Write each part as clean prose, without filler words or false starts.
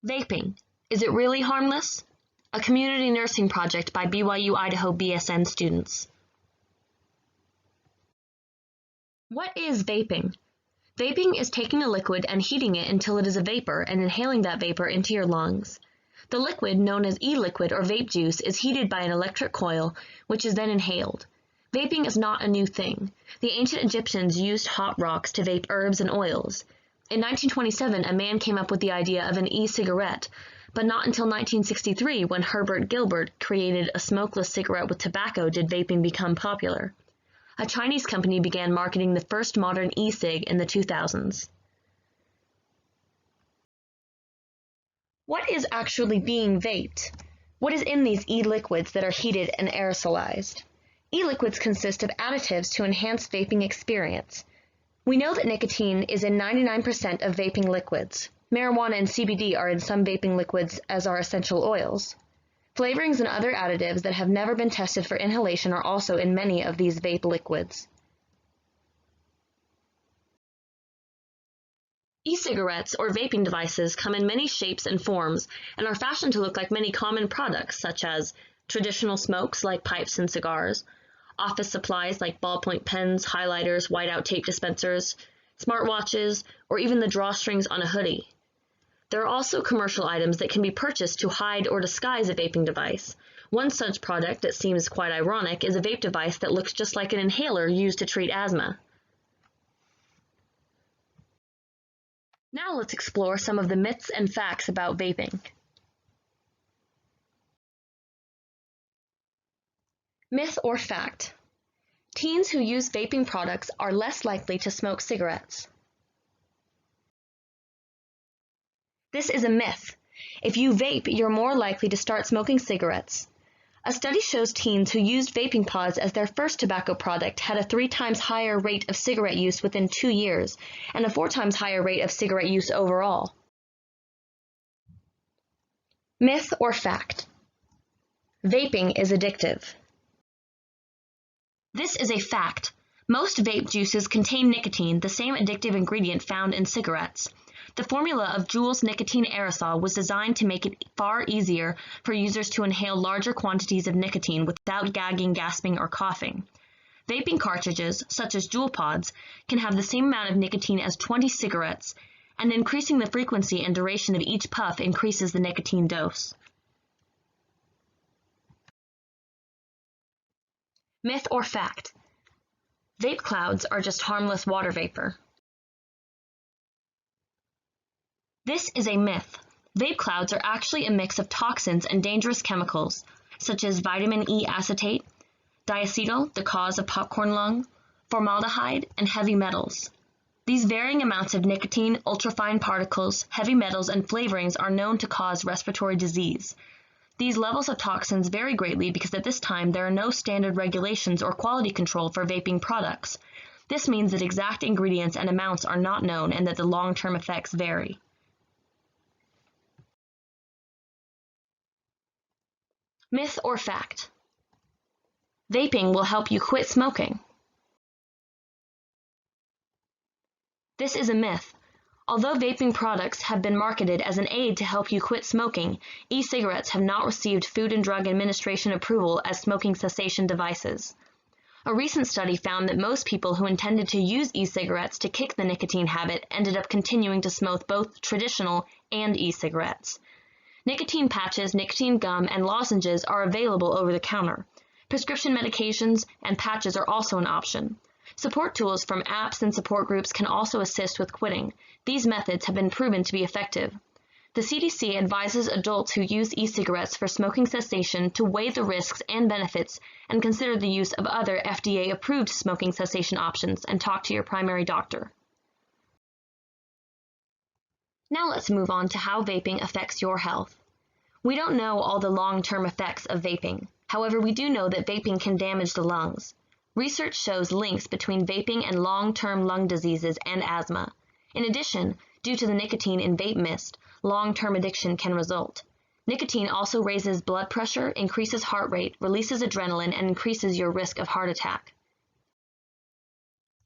Vaping. Is it really harmless? A community nursing project by BYU Idaho BSN students. What is vaping? Vaping is taking a liquid and heating it until it is a vapor and inhaling that vapor into your lungs. The liquid, known as e-liquid or vape juice, is heated by an electric coil, which is then inhaled. Vaping is not a new thing. The ancient Egyptians used hot rocks to vape herbs and oils. In 1927, a man came up with the idea of an e-cigarette, but not until 1963, when Herbert Gilbert created a smokeless cigarette with tobacco, did vaping become popular. A Chinese company began marketing the first modern e-cig in the 2000s. What is actually being vaped? What is in these e-liquids that are heated and aerosolized? E-liquids consist of additives to enhance vaping experience. We know that nicotine is in 99% of vaping liquids. Marijuana and CBD are in some vaping liquids, as are essential oils. Flavorings and other additives that have never been tested for inhalation are also in many of these vape liquids. E-cigarettes or vaping devices come in many shapes and forms and are fashioned to look like many common products, such as traditional smokes like pipes and cigars, office supplies like ballpoint pens, highlighters, whiteout tape dispensers, smartwatches, or even the drawstrings on a hoodie. There are also commercial items that can be purchased to hide or disguise a vaping device. One such product that seems quite ironic is a vape device that looks just like an inhaler used to treat asthma. Now let's explore some of the myths and facts about vaping. Myth or fact? Teens who use vaping products are less likely to smoke cigarettes. This is a myth. If you vape, you're more likely to start smoking cigarettes. A study shows teens who used vaping pods as their first tobacco product had a 3 times higher rate of cigarette use within 2 years and a 4 times higher rate of cigarette use overall. Myth or fact? Vaping is addictive. This is a fact. Most vape juices contain nicotine, the same addictive ingredient found in cigarettes. The formula of Juul's nicotine aerosol was designed to make it far easier for users to inhale larger quantities of nicotine without gagging, gasping, or coughing. Vaping cartridges, such as Juul pods, can have the same amount of nicotine as 20 cigarettes, and increasing the frequency and duration of each puff increases the nicotine dose. Myth or fact? Vape clouds are just harmless water vapor. This is a myth. Vape clouds are actually a mix of toxins and dangerous chemicals, such as vitamin E acetate, diacetyl, the cause of popcorn lung, formaldehyde, and heavy metals. These varying amounts of nicotine, ultrafine particles, heavy metals, and flavorings are known to cause respiratory disease. These levels of toxins vary greatly because at this time there are no standard regulations or quality control for vaping products. This means that exact ingredients and amounts are not known and that the long-term effects vary. Myth or fact? Vaping will help you quit smoking. This is a myth. Although vaping products have been marketed as an aid to help you quit smoking, e-cigarettes have not received Food and Drug Administration approval as smoking cessation devices. A recent study found that most people who intended to use e-cigarettes to kick the nicotine habit ended up continuing to smoke both traditional and e-cigarettes. Nicotine patches, nicotine gum, and lozenges are available over the counter. Prescription medications and patches are also an option. Support tools from apps and support groups can also assist with quitting. These methods have been proven to be effective. The CDC advises adults who use e-cigarettes for smoking cessation to weigh the risks and benefits and consider the use of other FDA-approved smoking cessation options and talk to your primary doctor. Now let's move on to how vaping affects your health. We don't know all the long-term effects of vaping. However, we do know that vaping can damage the lungs. Research shows links between vaping and long-term lung diseases and asthma. In addition, due to the nicotine in vape mist, long-term addiction can result. Nicotine also raises blood pressure, increases heart rate, releases adrenaline, and increases your risk of heart attack.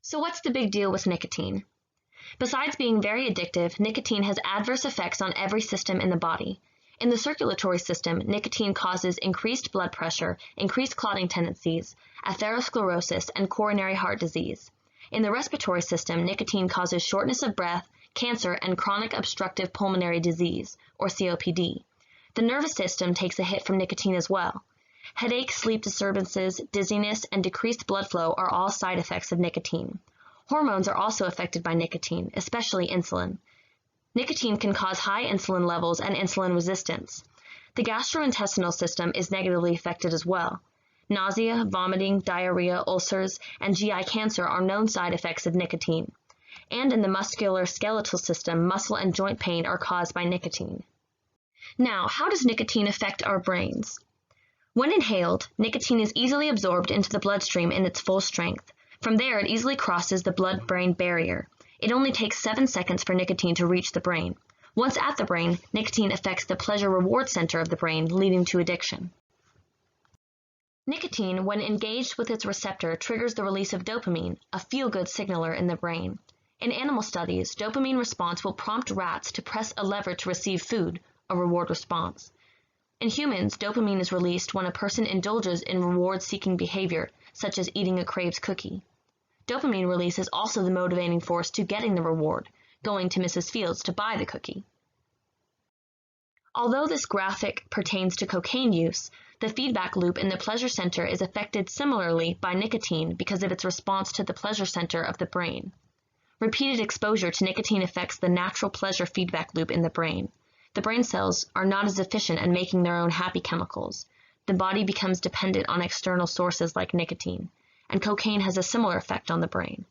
So what's the big deal with nicotine? Besides being very addictive, nicotine has adverse effects on every system in the body. In the circulatory system, nicotine causes increased blood pressure, increased clotting tendencies, atherosclerosis, and coronary heart disease. In the respiratory system, nicotine causes shortness of breath, cancer, and chronic obstructive pulmonary disease, or COPD. The nervous system takes a hit from nicotine as well. Headache, sleep disturbances, dizziness, and decreased blood flow are all side effects of nicotine. Hormones are also affected by nicotine, especially insulin. Nicotine can cause high insulin levels and insulin resistance. The gastrointestinal system is negatively affected as well. Nausea, vomiting, diarrhea, ulcers, and GI cancer are known side effects of nicotine. And in the musculoskeletal system, muscle and joint pain are caused by nicotine. Now, how does nicotine affect our brains? When inhaled, nicotine is easily absorbed into the bloodstream in its full strength. From there, it easily crosses the blood-brain barrier. It only takes 7 seconds for nicotine to reach the brain. Once at the brain, nicotine affects the pleasure-reward center of the brain, leading to addiction. Nicotine, when engaged with its receptor, triggers the release of dopamine, a feel-good signaler in the brain. In animal studies, dopamine response will prompt rats to press a lever to receive food, a reward response. In humans, dopamine is released when a person indulges in reward-seeking behavior, such as eating a Crave's cookie. Dopamine release is also the motivating force to getting the reward, going to Mrs. Fields to buy the cookie. Although this graphic pertains to cocaine use, the feedback loop in the pleasure center is affected similarly by nicotine because of its response to the pleasure center of the brain. Repeated exposure to nicotine affects the natural pleasure feedback loop in the brain. The brain cells are not as efficient at making their own happy chemicals. The body becomes dependent on external sources like nicotine, and cocaine has a similar effect on the brain.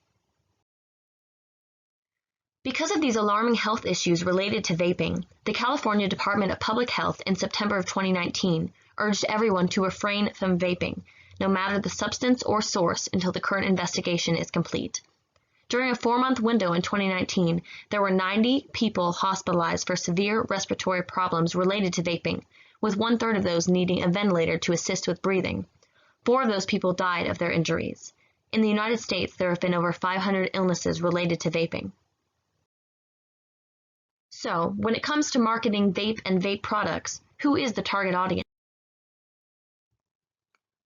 Because of these alarming health issues related to vaping, the California Department of Public Health in September of 2019 urged everyone to refrain from vaping, no matter the substance or source, until the current investigation is complete. During a 4-month window in 2019, there were 90 people hospitalized for severe respiratory problems related to vaping, with 1/3 of those needing a ventilator to assist with breathing. 4 of those people died of their injuries. In the United States, there have been over 500 illnesses related to vaping. So, when it comes to marketing vape and vape products, who is the target audience?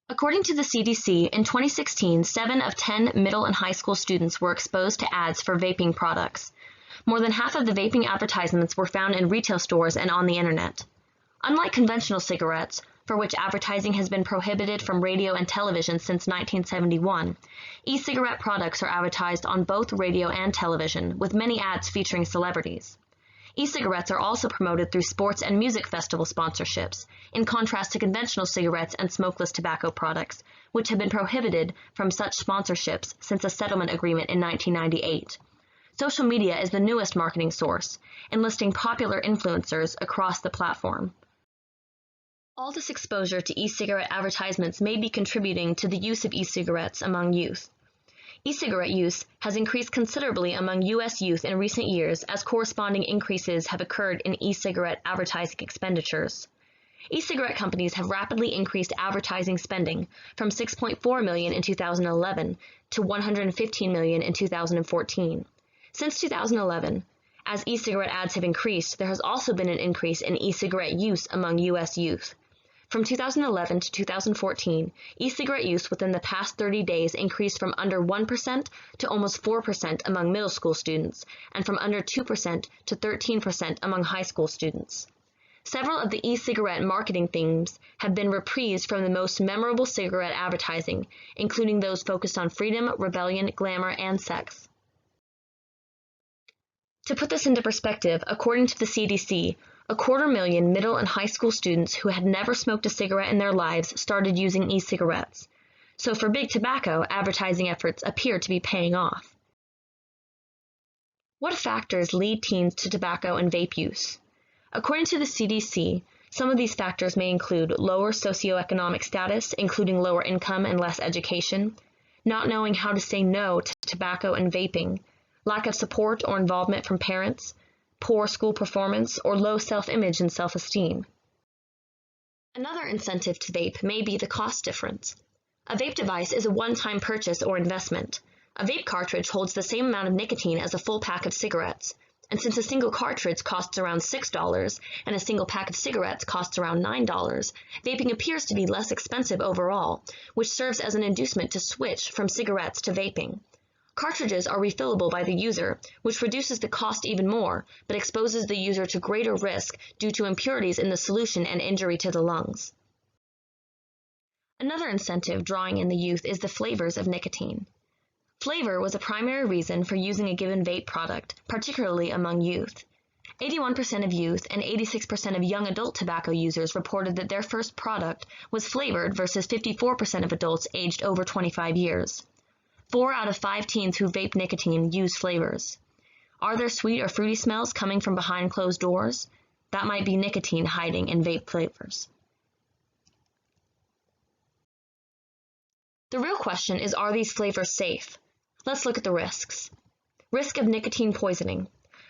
According to the CDC, in 2016, 7 of 10 middle and high school students were exposed to ads for vaping products. More than half of the vaping advertisements were found in retail stores and on the internet. Unlike conventional cigarettes, for which advertising has been prohibited from radio and television since 1971, e-cigarette products are advertised on both radio and television, with many ads featuring celebrities. E-cigarettes are also promoted through sports and music festival sponsorships, in contrast to conventional cigarettes and smokeless tobacco products, which have been prohibited from such sponsorships since a settlement agreement in 1998. Social media is the newest marketing source, enlisting popular influencers across the platform. All this exposure to e-cigarette advertisements may be contributing to the use of e-cigarettes among youth. E-cigarette use has increased considerably among U.S. youth in recent years as corresponding increases have occurred in e-cigarette advertising expenditures. E-cigarette companies have rapidly increased advertising spending from $6.4 million in 2011 to $115 million in 2014. Since 2011, as e-cigarette ads have increased, there has also been an increase in e-cigarette use among U.S. youth. From 2011 to 2014, e-cigarette use within the past 30 days increased from under 1% to almost 4% among middle school students, and from under 2% to 13% among high school students. Several of the e-cigarette marketing themes have been reprised from the most memorable cigarette advertising, including those focused on freedom, rebellion, glamour, and sex. To put this into perspective, according to the CDC, 250,000 middle and high school students who had never smoked a cigarette in their lives started using e-cigarettes. So for big tobacco, advertising efforts appear to be paying off. What factors lead teens to tobacco and vape use? According to the CDC, some of these factors may include lower socioeconomic status, including lower income and less education, not knowing how to say no to tobacco and vaping, lack of support or involvement from parents, poor school performance, or low self-image and self-esteem. Another incentive to vape may be the cost difference. A vape device is a one-time purchase or investment. A vape cartridge holds the same amount of nicotine as a full pack of cigarettes, and since a single cartridge costs around $6 and a single pack of cigarettes costs around $9, vaping appears to be less expensive overall, which serves as an inducement to switch from cigarettes to vaping. Cartridges are refillable by the user, which reduces the cost even more, but exposes the user to greater risk due to impurities in the solution and injury to the lungs. Another incentive drawing in the youth is the flavors of nicotine. Flavor was a primary reason for using a given vape product, particularly among youth. 81% of youth and 86% of young adult tobacco users reported that their first product was flavored versus 54% of adults aged over 25 years. 4 out of 5 teens who vape nicotine use flavors. Are there sweet or fruity smells coming from behind closed doors? That might be nicotine hiding in vape flavors. The real question is, are these flavors safe? Let's look at the risks. Risk of nicotine poisoning.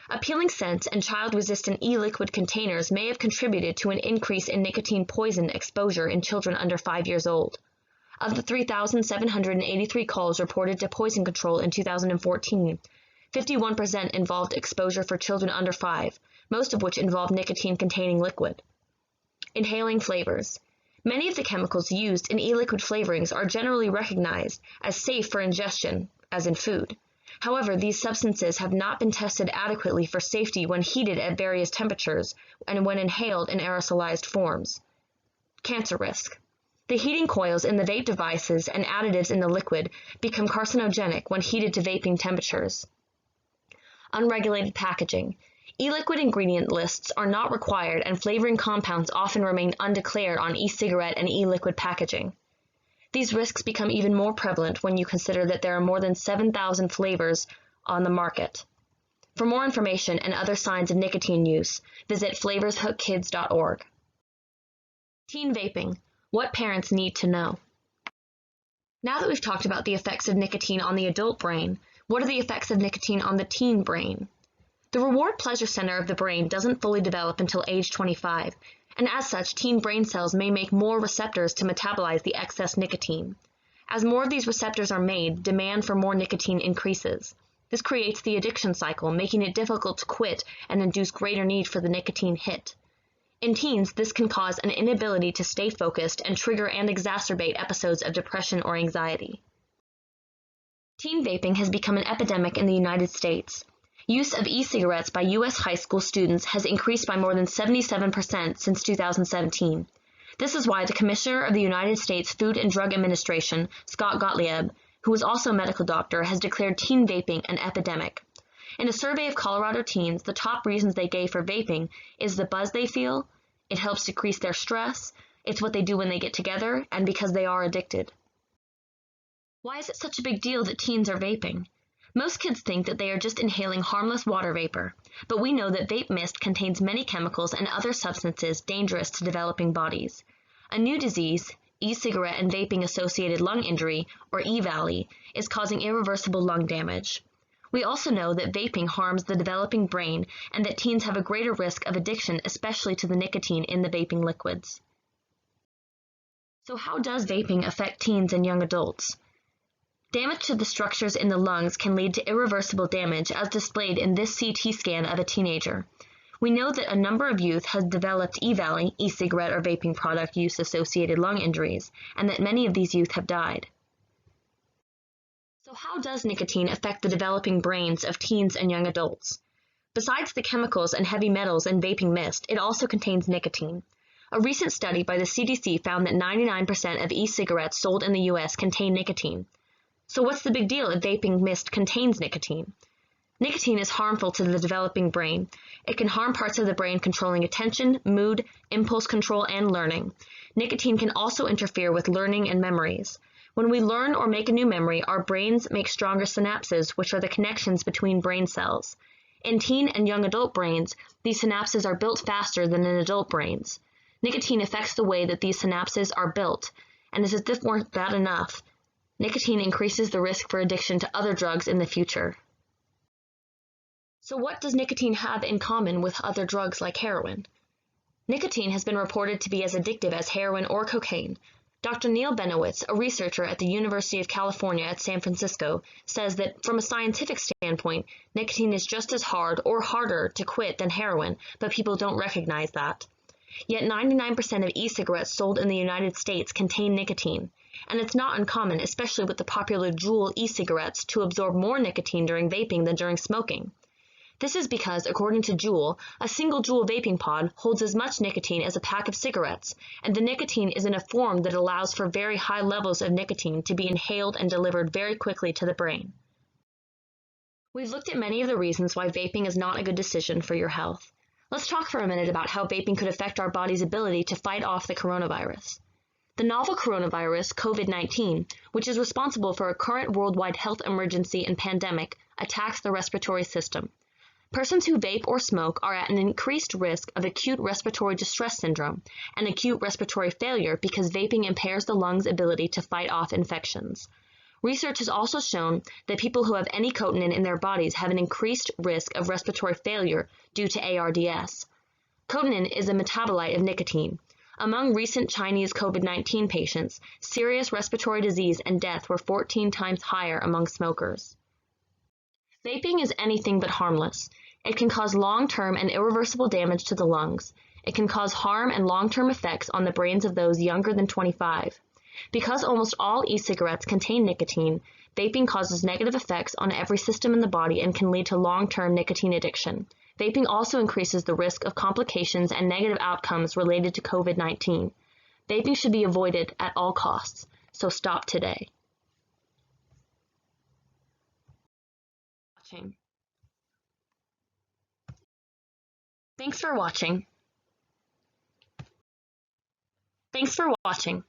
Appealing scents and child-resistant e-liquid containers may have contributed to an increase in nicotine poison exposure in children under 5 years old. Of the 3,783 calls reported to Poison Control in 2014, 51% involved exposure for children under 5, most of which involved nicotine-containing liquid. Inhaling flavors. Many of the chemicals used in e-liquid flavorings are generally recognized as safe for ingestion, as in food. However, these substances have not been tested adequately for safety when heated at various temperatures and when inhaled in aerosolized forms. Cancer risk. The heating coils in the vape devices and additives in the liquid become carcinogenic when heated to vaping temperatures. Unregulated packaging. E-liquid ingredient lists are not required, and flavoring compounds often remain undeclared on e-cigarette and e-liquid packaging. These risks become even more prevalent when you consider that there are more than 7,000 flavors on the market. For more information and other signs of nicotine use, visit flavorshookkids.org. Teen vaping. What parents need to know. Now that we've talked about the effects of nicotine on the adult brain, what are the effects of nicotine on the teen brain? The reward pleasure center of the brain doesn't fully develop until age 25, and as such, teen brain cells may make more receptors to metabolize the excess nicotine. As more of these receptors are made, demand for more nicotine increases. This creates the addiction cycle, making it difficult to quit and induce greater need for the nicotine hit. In teens, this can cause an inability to stay focused and trigger and exacerbate episodes of depression or anxiety. Teen vaping has become an epidemic in the United States. Use of e-cigarettes by U.S. high school students has increased by more than 77% since 2017. This is why the Commissioner of the United States Food and Drug Administration, Scott Gottlieb, who is also a medical doctor, has declared teen vaping an epidemic. In a survey of Colorado teens, the top reasons they gave for vaping is the buzz they feel, it helps decrease their stress, it's what they do when they get together, and because they are addicted. Why is it such a big deal that teens are vaping? Most kids think that they are just inhaling harmless water vapor, but we know that vape mist contains many chemicals and other substances dangerous to developing bodies. A new disease, e-cigarette and vaping-associated lung injury, or EVALI, is causing irreversible lung damage. We also know that vaping harms the developing brain and that teens have a greater risk of addiction, especially to the nicotine in the vaping liquids. So how does vaping affect teens and young adults? Damage to the structures in the lungs can lead to irreversible damage, as displayed in this CT scan of a teenager. We know that a number of youth has developed EVALI, e-cigarette or vaping product use-associated lung injuries, and that many of these youth have died. So how does nicotine affect the developing brains of teens and young adults? Besides the chemicals and heavy metals in vaping mist, it also contains nicotine. A recent study by the CDC found that 99% of e-cigarettes sold in the U.S. contain nicotine. So what's the big deal if vaping mist contains nicotine? Nicotine is harmful to the developing brain. It can harm parts of the brain controlling attention, mood, impulse control, and learning. Nicotine can also interfere with learning and memories. When we learn or make a new memory, our brains make stronger synapses, which are the connections between brain cells. In teen and young adult brains, these synapses are built faster than in adult brains. Nicotine affects the way that these synapses are built, and as if this weren't bad enough, nicotine increases the risk for addiction to other drugs in the future. So what does nicotine have in common with other drugs like heroin? Nicotine has been reported to be as addictive as heroin or cocaine. Dr. Neil Benowitz, a researcher at the University of California at San Francisco, says that from a scientific standpoint, nicotine is just as hard or harder to quit than heroin, but people don't recognize that. Yet 99% of e-cigarettes sold in the United States contain nicotine, and it's not uncommon, especially with the popular Juul e-cigarettes, to absorb more nicotine during vaping than during smoking. This is because, according to Juul, a single Juul vaping pod holds as much nicotine as a pack of cigarettes, and the nicotine is in a form that allows for very high levels of nicotine to be inhaled and delivered very quickly to the brain. We've looked at many of the reasons why vaping is not a good decision for your health. Let's talk for a minute about how vaping could affect our body's ability to fight off the coronavirus. The novel coronavirus, COVID-19, which is responsible for a current worldwide health emergency and pandemic, attacks the respiratory system. Persons who vape or smoke are at an increased risk of acute respiratory distress syndrome and acute respiratory failure because vaping impairs the lungs' ability to fight off infections. Research has also shown that people who have any nicotinin in their bodies have an increased risk of respiratory failure due to ARDS. Nicotinin is a metabolite of nicotine. Among recent Chinese COVID-19 patients, serious respiratory disease and death were 14 times higher among smokers. Vaping is anything but harmless. It can cause long-term and irreversible damage to the lungs. It can cause harm and long-term effects on the brains of those younger than 25. Because almost all e-cigarettes contain nicotine, vaping causes negative effects on every system in the body and can lead to long-term nicotine addiction. Vaping also increases the risk of complications and negative outcomes related to COVID-19. Vaping should be avoided at all costs, so stop today. Thanks for watching.